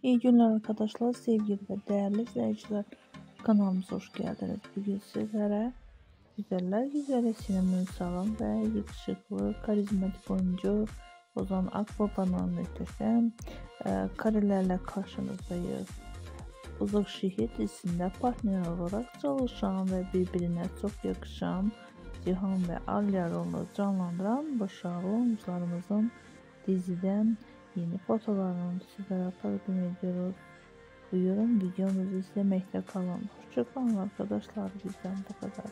İyi günler arkadaşlar, sevgili ve değerli izleyiciler. Kanalımıza hoş geldiniz. Bugün sizlere güzeller güzeli Sinem Ünsal'ın ve yakışıklı, karizmatik oyuncu Ozan Akbaba'nın muhteşem karelerle karşınızdayız. Uzak Şehir dizisinde partner olarak çalışan ve birbirine çok yakışan Cihan ve Alya rolunu canlandıran başarılı oyuncularımızın diziden yeni fotoğraflarını sizlere takdim ediyoruz. Buyurun videomuzu izlemekte kalın. Hoşça kalın arkadaşlar, bizden bu kadar.